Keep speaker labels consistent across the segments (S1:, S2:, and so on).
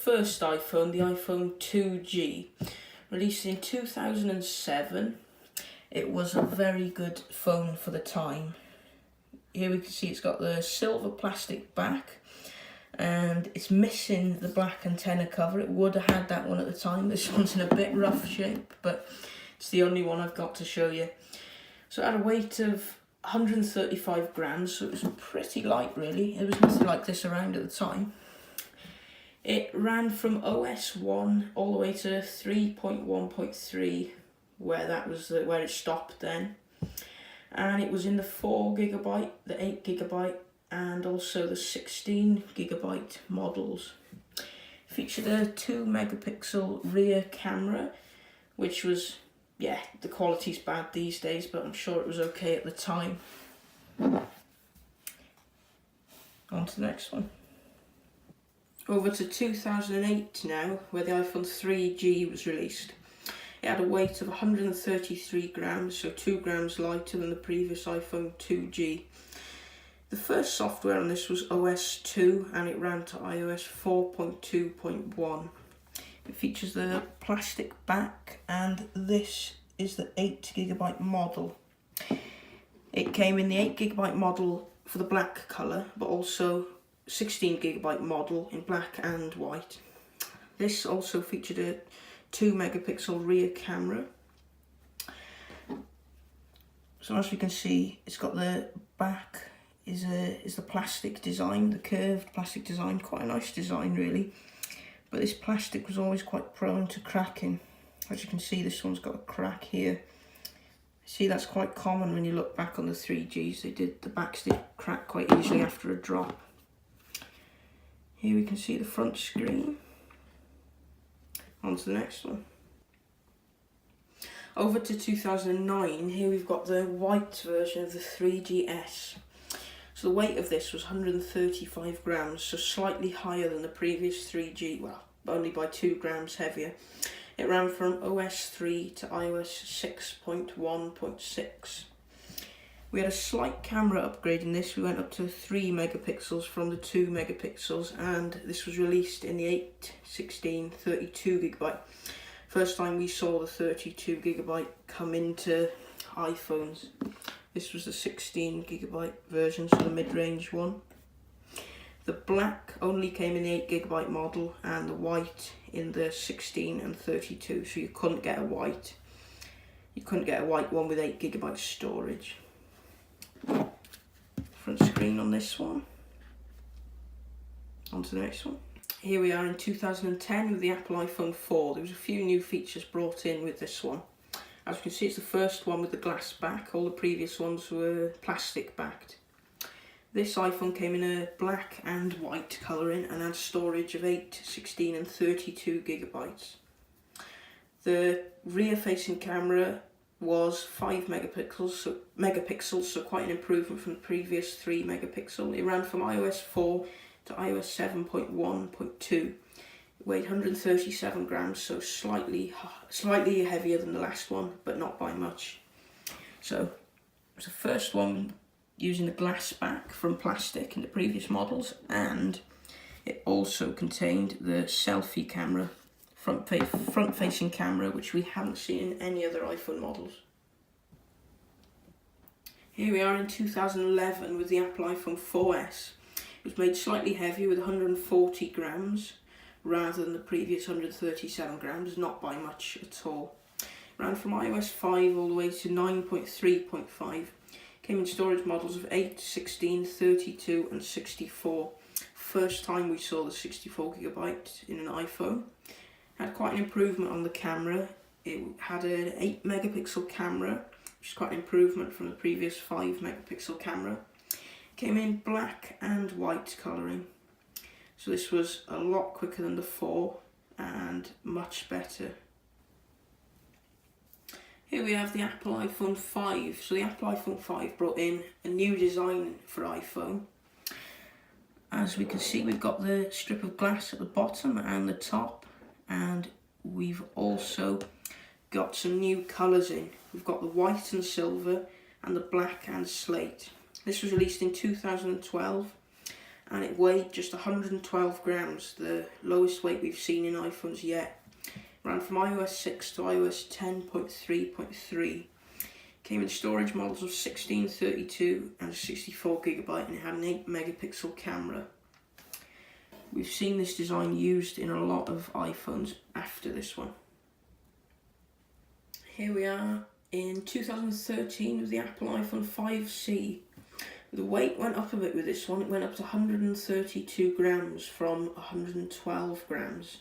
S1: first iPhone, the iPhone 2G, released in 2007. It was a very good phone for the time. Here we can see it's got the silver plastic back and it's missing the black antenna cover. It would have had that one at the time. This one's in a bit rough shape, but it's the only one I've got to show you. So it had a weight of 135 grams, so it was pretty light really. There was nothing like this around at the time. It ran from OS 1 all the way to 3.1.3, where it stopped then. And it was in the 4GB, the 8GB, and also the 16GB models. Featured a 2-megapixel rear camera, which was, yeah, the quality's bad these days, but I'm sure it was okay at the time. On to the next one. Over to 2008 now, where the iPhone 3G was released. It had a weight of 133 grams, so 2 grams lighter than the previous iPhone 2G. The first software on this was OS 2 and it ran to iOS 4.2.1. It features the plastic back and this is the 8GB model. It came in the 8GB model for the black colour, but also 16GB model in black and white. This also featured a 2-megapixel rear camera. So as we can see, it's got the back is the plastic design, the curved plastic design, quite a nice design really. But this plastic was always quite prone to cracking. As you can see, this one's got a crack here. See, that's quite common when you look back on the 3Gs. The backs did crack quite easily after a drop. Here we can see the front screen. On to the next one. Over to 2009, here we've got the white version of the 3GS. So the weight of this was 135 grams, so slightly higher than the previous 3G, well, only by 2 grams heavier. It ran from OS 3 to iOS 6.1.6. We had a slight camera upgrade in this. We went up to 3 megapixels from the 2 megapixels, and this was released in the 8, 16, 32GB. First time we saw the 32GB come into iPhones. This was the 16GB version, so the mid-range one. The black only came in the 8GB model and the white in the 16 and 32, so you couldn't get a white. You couldn't get a white one with 8GB storage. Front screen on this one. On to the next one. Here we are in 2010 with the Apple iPhone 4. There was a few new features brought in with this one. As you can see, it's the first one with the glass back. All the previous ones were plastic backed. This iPhone came in a black and white colouring and had storage of 8, 16 and 32GB. The rear facing camera was 5 megapixels, so quite an improvement from the previous 3 megapixel. It ran from iOS 4 to iOS 7.1.2. It weighed 137 grams, so slightly heavier than the last one, but not by much. So it was the first one using the glass back from plastic in the previous models, and it also contained the selfie camera, front-facing camera, which we haven't seen in any other iPhone models. Here we are in 2011 with the Apple iPhone 4S. It was made slightly heavier with 140 grams rather than the previous 137 grams, not by much at all. Ran from iOS 5 all the way to 9.3.5. Came in storage models of 8, 16, 32 and 64. First time we saw the 64GB in an iPhone. Had quite an improvement on the camera. It had an 8 megapixel camera, which is quite an improvement from the previous 5 megapixel camera. Came in black and white colouring. So this was a lot quicker than the 4 and much better. Here we have the Apple iPhone 5. So the Apple iPhone 5 brought in a new design for iPhone. As we can see, we've got the strip of glass at the bottom and the top, and we've also got some new colours in. We've got the white and silver and the black and slate. This was released in 2012 and it weighed just 112 grams, the lowest weight we've seen in iPhones yet. Ran from iOS 6 to iOS 10.3.3. Came in storage models of 16, 32 and 64GB, and it had an 8 megapixel camera. We've seen this design used in a lot of iPhones after this one. Here we are in 2013 with the Apple iPhone 5C. The weight went up a bit with this one. It went up to 132 grams from 112 grams.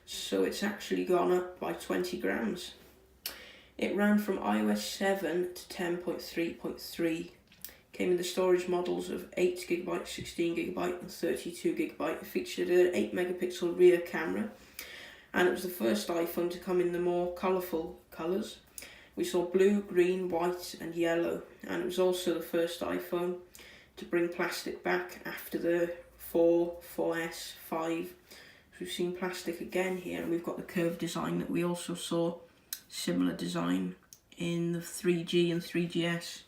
S1: So it's actually gone up by 20 grams. It ran from iOS 7 to 10.3.3. Came in the storage models of 8GB, 16GB and 32GB. It featured an 8 megapixel rear camera, and it was the first iPhone to come in the more colourful colours. We saw blue, green, white and yellow, and it was also the first iPhone to bring plastic back after the 4, 4S, 5. So we've seen plastic again here, and we've got the curved design that we also saw similar design in the 3G and 3GS.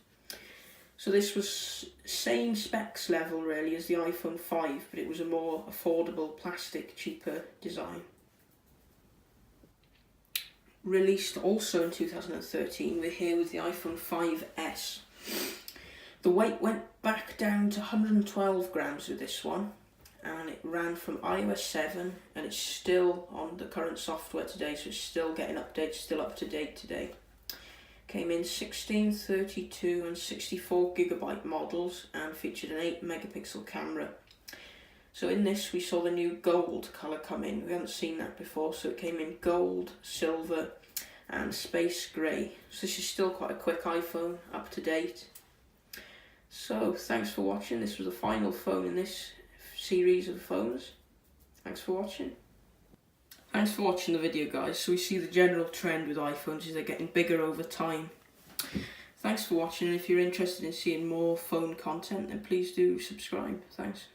S1: So this was same specs level really as the iPhone 5, but it was a more affordable plastic, cheaper design. Released also in 2013, we're here with the iPhone 5S. The weight went back down to 112 grams with this one, and it ran from iOS 7, and it's still on the current software today, so it's still getting updates, still up to date today. Came in 16, 32 and 64GB models, and featured an 8 megapixel camera. So in this we saw the new gold colour come in. We haven't seen that before, so it came in gold, silver and space grey. So this is still quite a quick iPhone, up to date. So thanks for watching. This was the final phone in this series of phones. Thanks for watching. Thanks for watching the video, guys. So we see the general trend with iPhones is they're getting bigger over time. Thanks for watching, and if you're interested in seeing more phone content, then please do subscribe. Thanks.